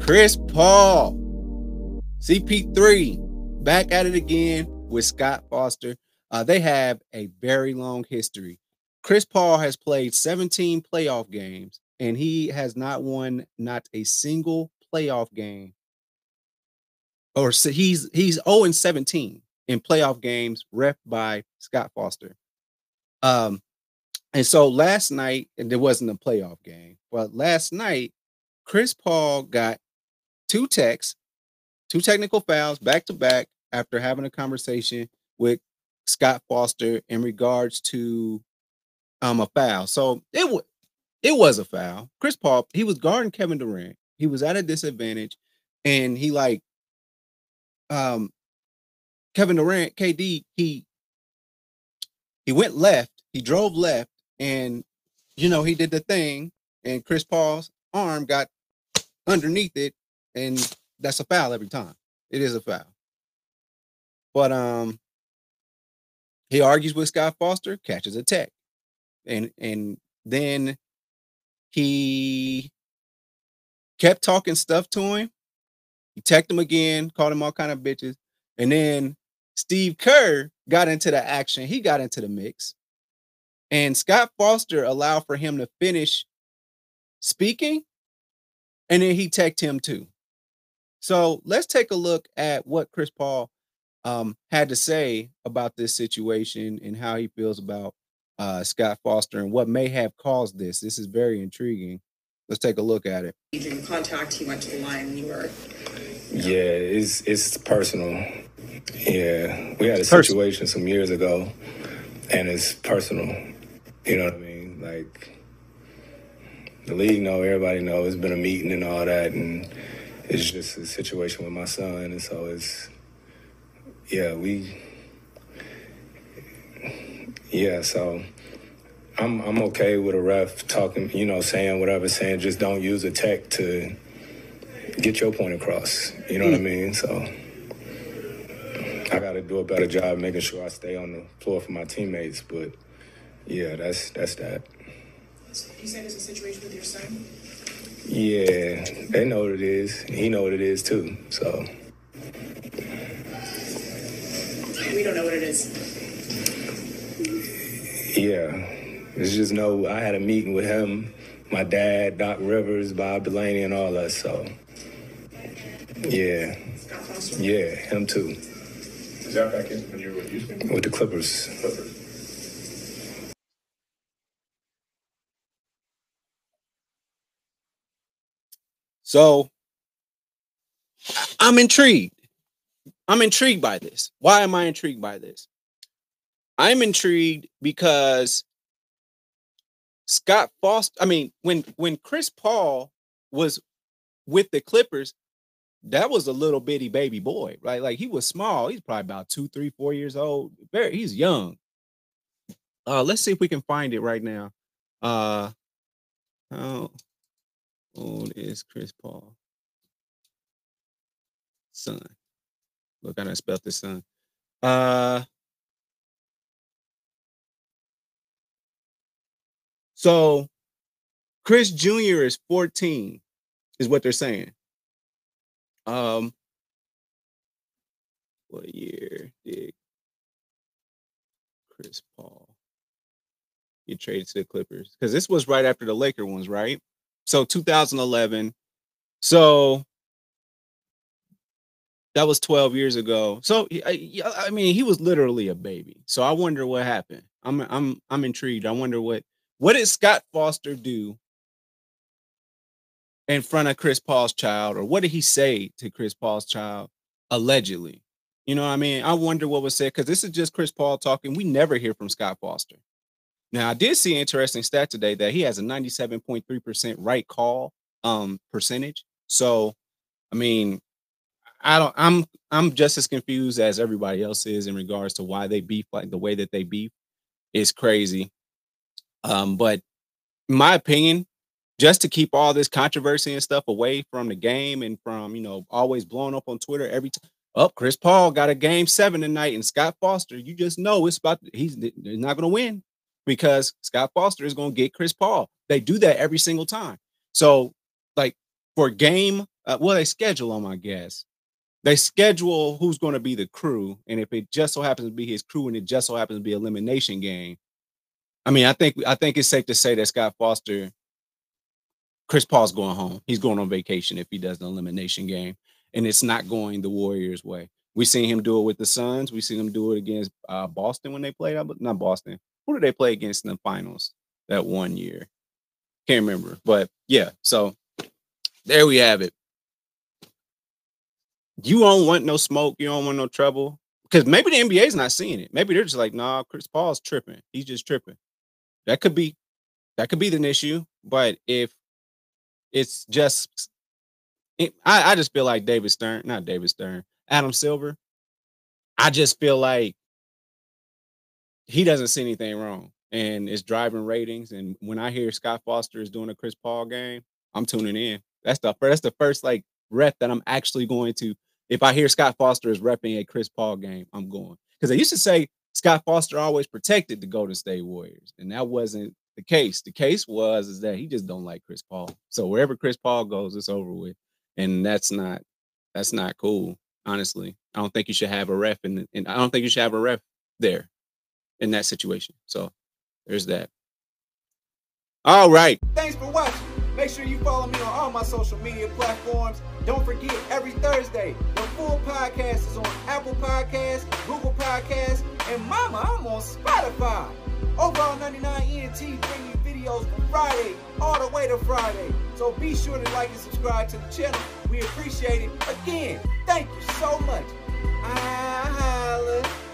Chris Paul, CP3, back at it again with Scott Foster. They have a very long history. Chris Paul has played 17 playoff games, and he has not won not a single playoff game. Or so he's 0-17 in playoff games, ref by Scott Foster. And so last night, and there wasn't a playoff game, but last night, Chris Paul got two technical fouls back to back after having a conversation with Scott Foster in regards to a foul. So it was a foul. Chris Paul, he was guarding Kevin Durant. He was at a disadvantage, and he Kevin Durant, KD, he went left, he drove left, and he did the thing, and Chris Paul's arm got underneath it, and that's a foul every time. It is a foul. But he argues with Scott Foster, catches a tech. And then he kept talking stuff to him. He teched him again, called him all kind of bitches. And then Steve Kerr got into the action. He got into the mix. And Scott Foster allowed for him to finish speaking. And then he teched him too. So let's take a look at what Chris Paul had to say about this situation and how he feels about Scott Foster and what may have caused this. This is very intriguing. Let's take a look at it. In contact, he went to the line and you were... Yeah, it's personal. Yeah, we had a situation some years ago, and it's personal. You know what I mean? Like, the league know, everybody know, it's been a meeting and all that, and it's just a situation with my son, and so it's, so I'm okay with a ref talking, saying whatever, saying just don't use a tech to get your point across. You know what I mean? So I got to do a better job making sure I stay on the floor for my teammates. But yeah, that's that. So you said it's a situation with your son? Yeah, they know what it is. He know what it is too. So we don't know what it is. Yeah, it's just I had a meeting with him, my dad, Doc Rivers, Bob Delaney, and all that. So yeah, him too. Is that back in when you were with Houston? With the Clippers. So I'm intrigued. I'm intrigued by this. Why am I intrigued by this? I'm intrigued because Scott Foster, when Chris Paul was with the Clippers, that was a little bitty baby boy, right? Like, he was small. He's probably about 2, 3, 4 years old. He's young. Let's see if we can find it right now. How old is Chris Paul? Son. Look, I done spelled this son. So Chris Jr. is 14, is what they're saying. What year did Chris Paul get traded to the Clippers? Because this was right after the Laker ones, right? So 2011. So that was 12 years ago. So he was literally a baby. So I wonder what happened. I'm intrigued. I wonder what did Scott Foster do in front of Chris Paul's child, or what did he say to Chris Paul's child allegedly? You know what I mean? I wonder what was said, because this is just Chris Paul talking. We never hear from Scott Foster. Now, I did see an interesting stat today that he has a 97.3% right call percentage. So, I'm just as confused as everybody else is in regards to why they beef like the way that they beef. Is crazy. But in my opinion, just to keep all this controversy and stuff away from the game and from, always blowing up on Twitter every time. Oh, Chris Paul got a game 7 tonight, and Scott Foster, you just know he's not going to win, because Scott Foster is going to get Chris Paul. They do that every single time. So, like, for game Well, they schedule them, I guess. They schedule who's going to be the crew, and if it just so happens to be his crew, and it just so happens to be an elimination game. I mean, I think it's safe to say that Scott Foster, Chris Paul's going home. He's going on vacation if he does an elimination game, and it's not going the Warriors' way. We've seen him do it with the Suns. We've seen him do it against Boston when they played. Not Boston. Who did they play against in the finals that one year? Can't remember. But yeah, so there we have it. You don't want no smoke. You don't want no trouble. Because maybe the NBA is not seeing it. Maybe they're just like, nah, Chris Paul's tripping. He's just tripping. That could be an issue. But if it's just, I just feel like Adam Silver. I just feel like he doesn't see anything wrong, and it's driving ratings. And when I hear Scott Foster is doing a Chris Paul game, I'm tuning in. That's the first like rep that I'm actually going to. If I hear Scott Foster is repping a Chris Paul game, I'm going. Because they used to say Scott Foster always protected the Golden State Warriors, and that wasn't the case. The case was that he just don't like Chris Paul. So wherever Chris Paul goes, it's over with, and that's not cool. Honestly, I don't think you should have a ref, and I don't think you should have a ref there in that situation. So there's that. All right. Thanks for watching. Make sure you follow me on all my social media platforms. Don't forget, every Thursday, the full podcast is on Apple Podcasts, Google Podcasts, and mama, I'm on Spotify. Overall 99ENT bring you videos from Friday all the way to Friday. So be sure to like and subscribe to the channel. We appreciate it. Again, thank you so much.